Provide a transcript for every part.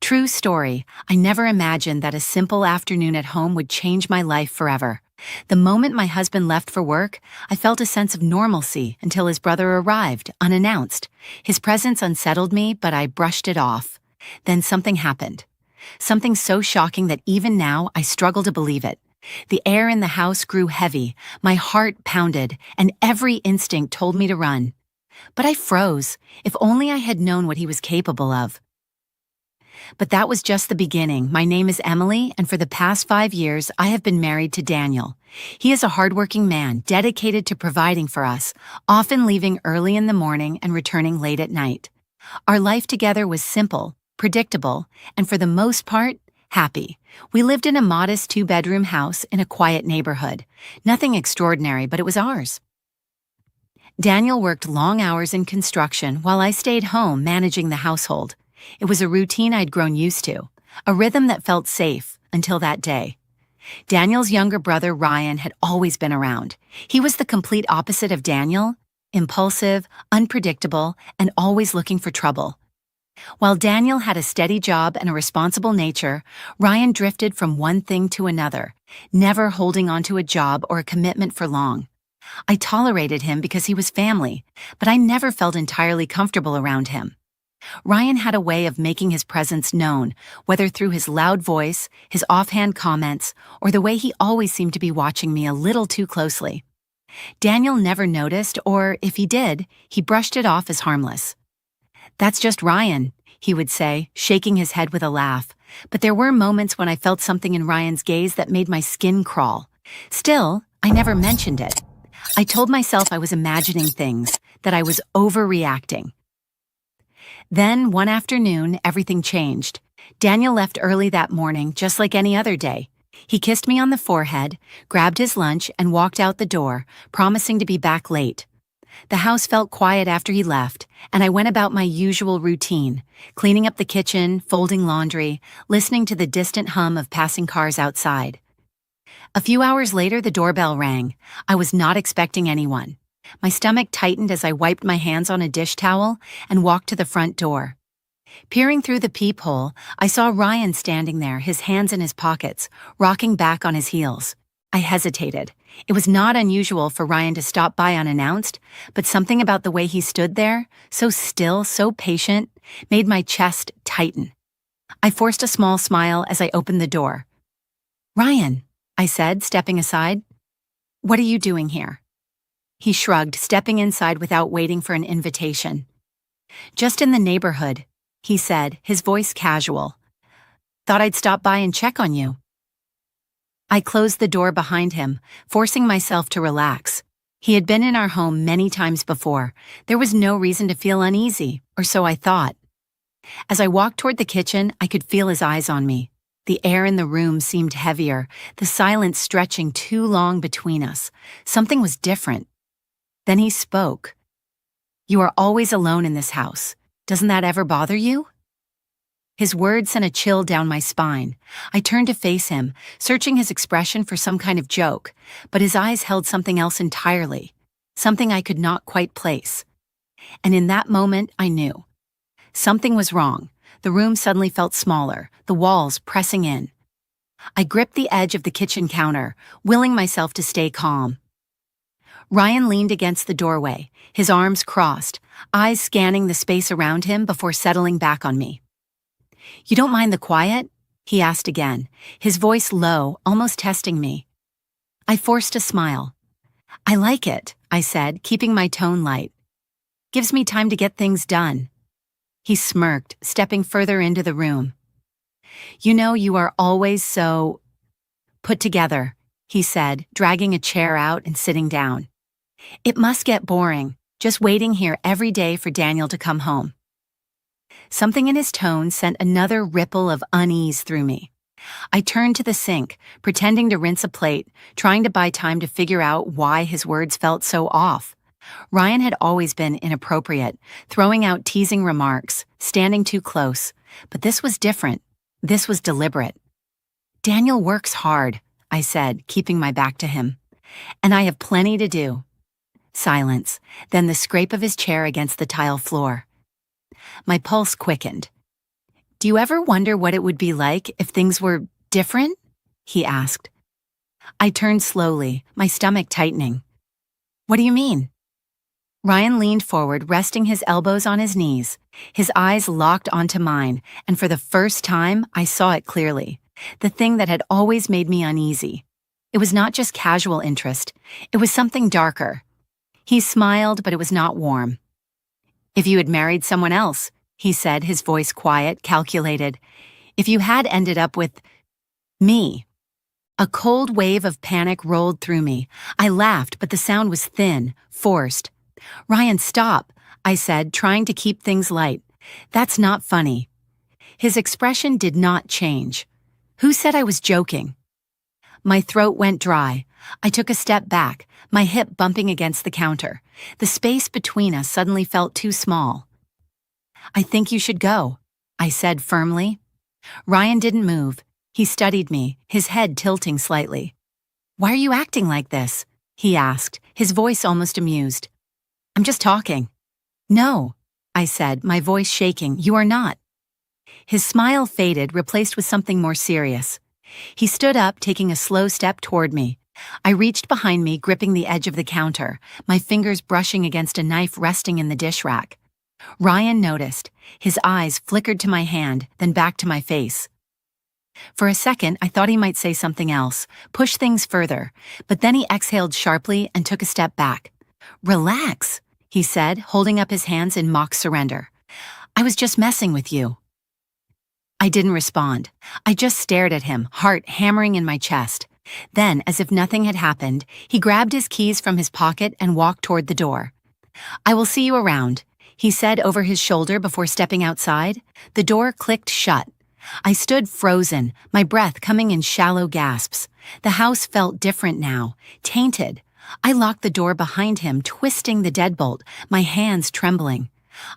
True story, I never imagined that a simple afternoon at home would change my life forever. The moment my husband left for work, I felt a sense of normalcy until his brother arrived, unannounced. His presence unsettled me, but I brushed it off. Then something happened. Something so shocking that even now I struggle to believe it. The air in the house grew heavy, my heart pounded, and every instinct told me to run. But I froze. If only I had known what he was capable of. But that was just the beginning. My name is Emily, and for the past 5 years, I have been married to Daniel. He is a hardworking man, dedicated to providing for us, often leaving early in the morning and returning late at night. Our life together was simple, predictable, and for the most part, happy. We lived in a modest 2-bedroom house in a quiet neighborhood. Nothing extraordinary, but it was ours. Daniel worked long hours in construction while I stayed home managing the household. It was a routine I'd grown used to, a rhythm that felt safe until that day. Daniel's younger brother, Ryan, had always been around. He was the complete opposite of Daniel, impulsive, unpredictable, and always looking for trouble. While Daniel had a steady job and a responsible nature, Ryan drifted from one thing to another, never holding onto a job or a commitment for long. I tolerated him because he was family, but I never felt entirely comfortable around him. Ryan had a way of making his presence known, whether through his loud voice, his offhand comments, or the way he always seemed to be watching me a little too closely. Daniel never noticed, or if he did, he brushed it off as harmless. "That's just Ryan," he would say, shaking his head with a laugh. But there were moments when I felt something in Ryan's gaze that made my skin crawl. Still, I never mentioned it. I told myself I was imagining things, that I was overreacting. Then, one afternoon, everything changed. Daniel left early that morning, just like any other day. He kissed me on the forehead, grabbed his lunch, and walked out the door, promising to be back late. The house felt quiet after he left, and I went about my usual routine, cleaning up the kitchen, folding laundry, listening to the distant hum of passing cars outside. A few hours later, the doorbell rang. I was not expecting anyone. My stomach tightened as I wiped my hands on a dish towel and walked to the front door. Peering through the peephole, I saw Ryan standing there, his hands in his pockets, rocking back on his heels. I hesitated. It was not unusual for Ryan to stop by unannounced, but something about the way he stood there, so still, so patient, made my chest tighten. I forced a small smile as I opened the door. "Ryan," I said, stepping aside. "What are you doing here?" He shrugged, stepping inside without waiting for an invitation. "Just in the neighborhood," he said, his voice casual. "Thought I'd stop by and check on you." I closed the door behind him, forcing myself to relax. He had been in our home many times before. There was no reason to feel uneasy, or so I thought. As I walked toward the kitchen, I could feel his eyes on me. The air in the room seemed heavier, the silence stretching too long between us. Something was different. Then he spoke. "You are always alone in this house. Doesn't that ever bother you?" His words sent a chill down my spine. I turned to face him, searching his expression for some kind of joke, but his eyes held something else entirely, something I could not quite place. And in that moment, I knew. Something was wrong. The room suddenly felt smaller, the walls pressing in. I gripped the edge of the kitchen counter, willing myself to stay calm. Ryan leaned against the doorway, his arms crossed, eyes scanning the space around him before settling back on me. "You don't mind the quiet?" he asked again, his voice low, almost testing me. I forced a smile. "I like it," I said, keeping my tone light. "Gives me time to get things done." He smirked, stepping further into the room. "You know, you are always so put together," he said, dragging a chair out and sitting down. "It must get boring, just waiting here every day for Daniel to come home." Something in his tone sent another ripple of unease through me. I turned to the sink, pretending to rinse a plate, trying to buy time to figure out why his words felt so off. Ryan had always been inappropriate, throwing out teasing remarks, standing too close, but this was different. This was deliberate. "Daniel works hard," I said, keeping my back to him. "And I have plenty to do." Silence, then the scrape of his chair against the tile floor. My pulse quickened. Do you ever wonder what it would be like if things were different? He asked. I turned slowly, my stomach tightening. What do you mean? Ryan leaned forward, resting his elbows on his knees. His eyes locked onto mine, and for the first time, I saw it clearly. The thing that had always made me uneasy. It was not just casual interest. It was something darker. He smiled, but it was not warm. If you had married someone else, he said, his voice quiet, calculated. If you had ended up with me. A cold wave of panic rolled through me. I laughed, but the sound was thin, forced. Ryan, stop, I said, trying to keep things light. That's not funny. His expression did not change. Who said I was joking? My throat went dry. I took a step back, my hip bumping against the counter. The space between us suddenly felt too small. I think you should go, I said firmly. Ryan didn't move. He studied me, his head tilting slightly. Why are you acting like this? He asked, his voice almost amused. I'm just talking. No, I said, my voice shaking. You are not. His smile faded, replaced with something more serious. He stood up, taking a slow step toward me. I reached behind me, gripping the edge of the counter, my fingers brushing against a knife resting in the dish rack. Ryan noticed. His eyes flickered to my hand, then back to my face. For a second, I thought he might say something else, push things further, but then he exhaled sharply and took a step back. Relax, he said, holding up his hands in mock surrender. I was just messing with you. I didn't respond. I just stared at him, heart hammering in my chest. Then, as if nothing had happened, he grabbed his keys from his pocket and walked toward the door. I will see you around, he said over his shoulder before stepping outside. The door clicked shut. I stood frozen, my breath coming in shallow gasps. The house felt different now, tainted. I locked the door behind him, twisting the deadbolt, my hands trembling.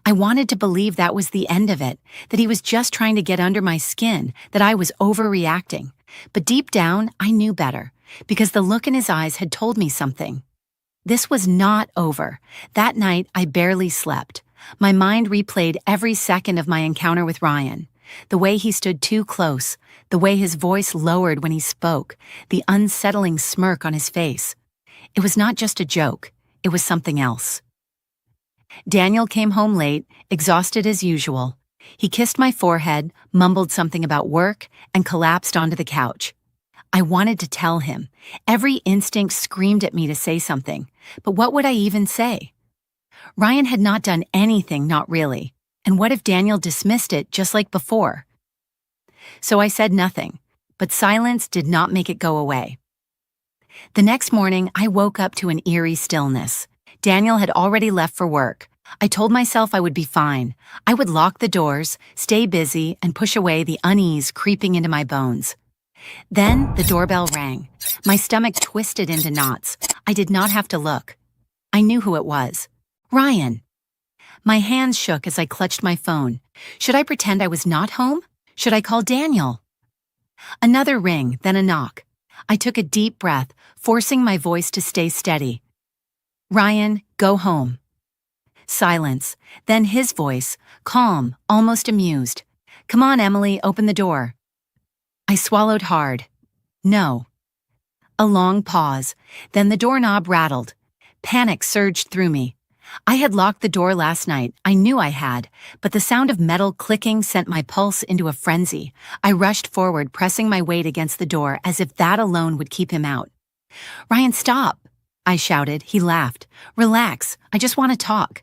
I wanted to believe that was the end of it, that he was just trying to get under my skin, that I was overreacting. But deep down, I knew better, because the look in his eyes had told me something. This was not over. That night, I barely slept. My mind replayed every second of my encounter with Ryan. The way he stood too close, the way his voice lowered when he spoke, the unsettling smirk on his face. It was not just a joke, it was something else. Daniel came home late, exhausted as usual. He kissed my forehead, mumbled something about work, and collapsed onto the couch. I wanted to tell him. Every instinct screamed at me to say something, but what would I even say? Ryan had not done anything, not really. And what if Daniel dismissed it just like before? So I said nothing, but silence did not make it go away. The next morning, I woke up to an eerie stillness. Daniel had already left for work. I told myself I would be fine. I would lock the doors, stay busy, and push away the unease creeping into my bones. Then the doorbell rang. My stomach twisted into knots. I did not have to look. I knew who it was. Ryan. My hands shook as I clutched my phone. Should I pretend I was not home? Should I call Daniel? Another ring, then a knock. I took a deep breath, forcing my voice to stay steady. Ryan, go home. Silence, then his voice, calm, almost amused. Come on, Emily, open the door. I swallowed hard. No. A long pause, then the doorknob rattled. Panic surged through me. I had locked the door last night, I knew I had, but the sound of metal clicking sent my pulse into a frenzy. I rushed forward, pressing my weight against the door as if that alone would keep him out. Ryan, stop, I shouted. He laughed. Relax, I just want to talk.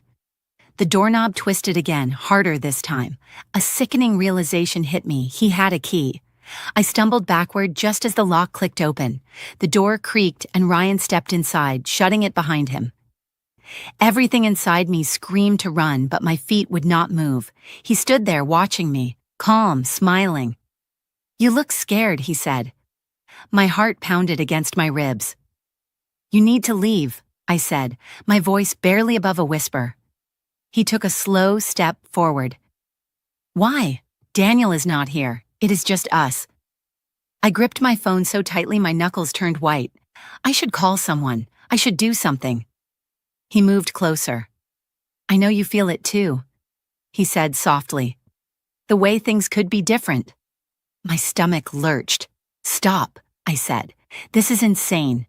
The doorknob twisted again, harder this time. A sickening realization hit me. He had a key. I stumbled backward just as the lock clicked open. The door creaked and Ryan stepped inside, shutting it behind him. Everything inside me screamed to run, but my feet would not move. He stood there watching me, calm, smiling. You look scared, he said. My heart pounded against my ribs. You need to leave, I said, my voice barely above a whisper. He took a slow step forward. Why? Daniel is not here. It is just us. I gripped my phone so tightly my knuckles turned white. I should call someone. I should do something. He moved closer. I know you feel it too, he said softly. the way things could be different. My stomach lurched. "Stop," I said. "This is insane."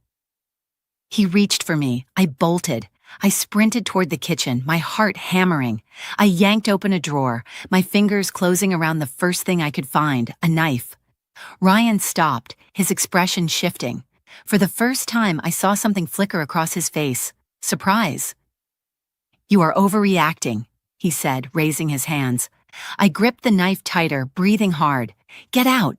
He reached for me. I bolted. I sprinted toward the kitchen, my heart hammering. I yanked open a drawer, my fingers closing around the first thing I could find, a knife. Ryan stopped, his expression shifting. For the first time, I saw something flicker across his face. Surprise. "You are overreacting," he said, raising his hands. I gripped the knife tighter, breathing hard. "Get out."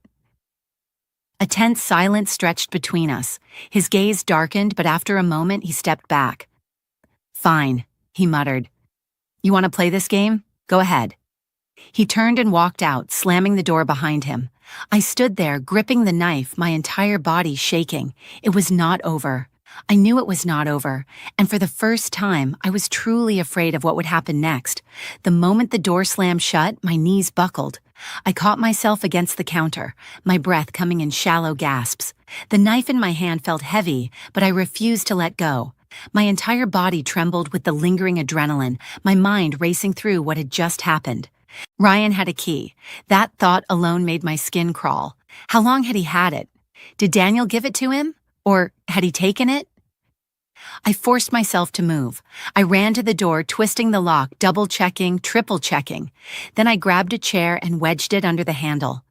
A tense silence stretched between us. His gaze darkened, but after a moment, he stepped back. "Fine," he muttered. "You want to play this game? Go ahead." He turned and walked out, slamming the door behind him. I stood there, gripping the knife, my entire body shaking. It was not over. I knew it was not over, and for the first time, I was truly afraid of what would happen next. The moment the door slammed shut, my knees buckled. I caught myself against the counter, my breath coming in shallow gasps. The knife in my hand felt heavy, but I refused to let go. My entire body trembled with the lingering adrenaline, my mind racing through what had just happened. Ryan had a key. That thought alone made my skin crawl. How long had he had it? Did Daniel give it to him? Or had he taken it? I forced myself to move. I ran to the door, twisting the lock, double-checking, triple-checking. Then I grabbed a chair and wedged it under the handle.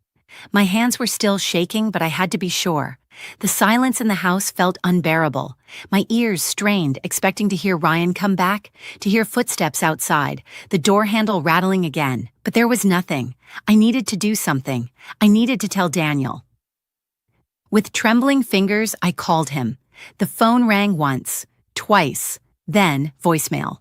My hands were still shaking, but I had to be sure. The silence in the house felt unbearable. My ears strained, expecting to hear Ryan come back, to hear footsteps outside, the door handle rattling again. But there was nothing. I needed to do something. I needed to tell Daniel. With trembling fingers, I called him. The phone rang once, twice, then voicemail.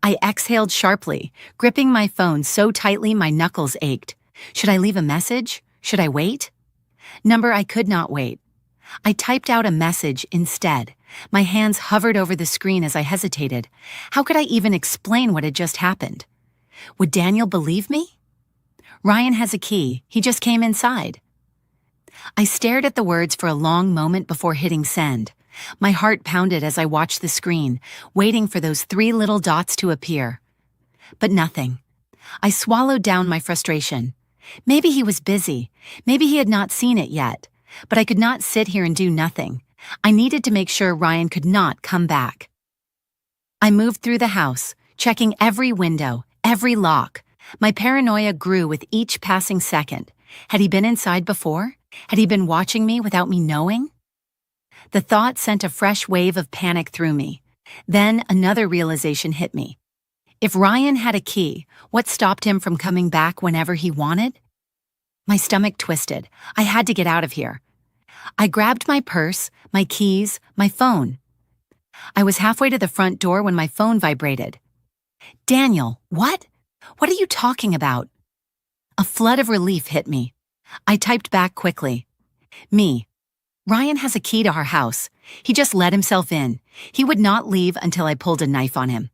I exhaled sharply, gripping my phone so tightly my knuckles ached. Should I leave a message? Should I wait? Number I could not wait. I typed out a message instead. My hands hovered over the screen as I hesitated. How could I even explain what had just happened? Would Daniel believe me? "Ryan has a key. He just came inside." I stared at the words for a long moment before hitting send. My heart pounded as I watched the screen, waiting for those 3 little dots to appear. But nothing. I swallowed down my frustration. Maybe he was busy. Maybe he had not seen it yet. But I could not sit here and do nothing. I needed to make sure Ryan could not come back. I moved through the house, checking every window, every lock. My paranoia grew with each passing second. Had he been inside before? Had he been watching me without me knowing? The thought sent a fresh wave of panic through me. Then another realization hit me. If Ryan had a key, what stopped him from coming back whenever he wanted? My stomach twisted. I had to get out of here. I grabbed my purse, my keys, my phone. I was halfway to the front door when my phone vibrated. "Daniel, what? What are you talking about?" A flood of relief hit me. I typed back quickly. "Me. Ryan has a key to our house. He just let himself in. He would not leave until I pulled a knife on him."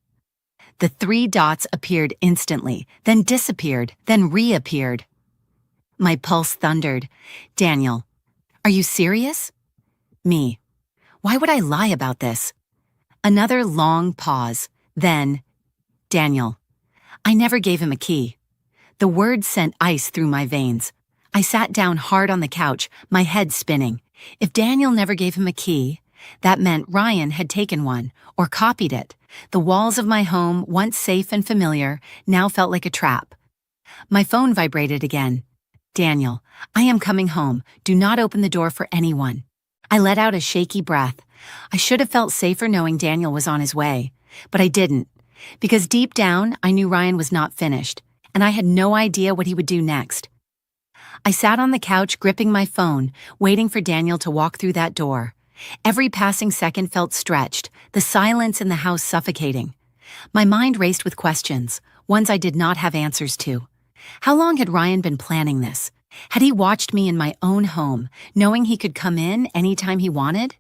The 3 dots appeared instantly, then disappeared, then reappeared. My pulse thundered. "Daniel, are you serious?" "Me. Why would I lie about this?" Another long pause. Then, "Daniel, I never gave him a key." The words sent ice through my veins. I sat down hard on the couch, my head spinning. If Daniel never gave him a key, that meant Ryan had taken one, or copied it. The walls of my home, once safe and familiar, now felt like a trap. My phone vibrated again. "Daniel, I am coming home. Do not open the door for anyone." I let out a shaky breath. I should have felt safer knowing Daniel was on his way, but I didn't, because deep down, I knew Ryan was not finished, and I had no idea what he would do next. I sat on the couch gripping my phone, waiting for Daniel to walk through that door. Every passing second felt stretched, the silence in the house suffocating. My mind raced with questions, ones I did not have answers to. How long had Ryan been planning this? Had he watched me in my own home, knowing he could come in anytime he wanted?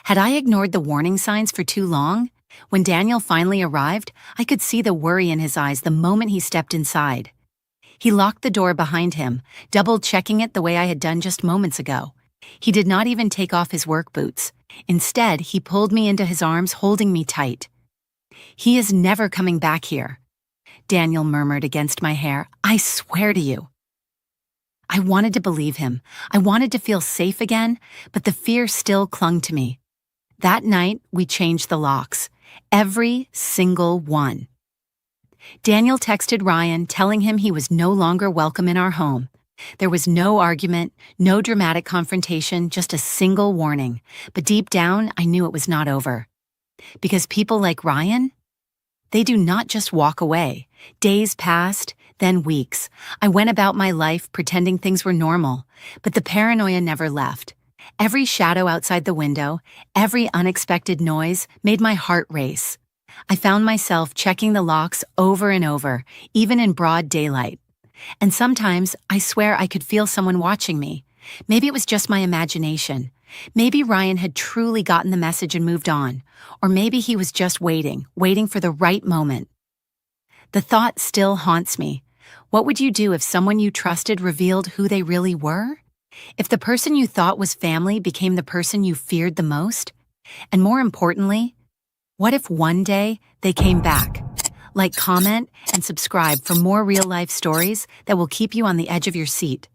Had I ignored the warning signs for too long? When Daniel finally arrived, I could see the worry in his eyes the moment he stepped inside. He locked the door behind him, double-checking it the way I had done just moments ago. He did not even take off his work boots. Instead, he pulled me into his arms, holding me tight. "He is never coming back here," Daniel murmured against my hair. "I swear to you." I wanted to believe him. I wanted to feel safe again, but the fear still clung to me. That night, we changed the locks. Every single one. Daniel texted Ryan telling him he was no longer welcome in our home. There was no argument, no dramatic confrontation, just a single warning. But deep down, I knew it was not over. Because people like Ryan, they do not just walk away. Days passed, then weeks. I went about my life pretending things were normal, but the paranoia never left. Every shadow outside the window, every unexpected noise made my heart race. I found myself checking the locks over and over, even in broad daylight. And sometimes, I swear I could feel someone watching me. Maybe it was just my imagination. Maybe Ryan had truly gotten the message and moved on. Or maybe he was just waiting for the right moment. The thought still haunts me. What would you do if someone you trusted revealed who they really were? If the person you thought was family became the person you feared the most? And more importantly, what if one day they came back? Like, comment, and subscribe for more real-life stories that will keep you on the edge of your seat.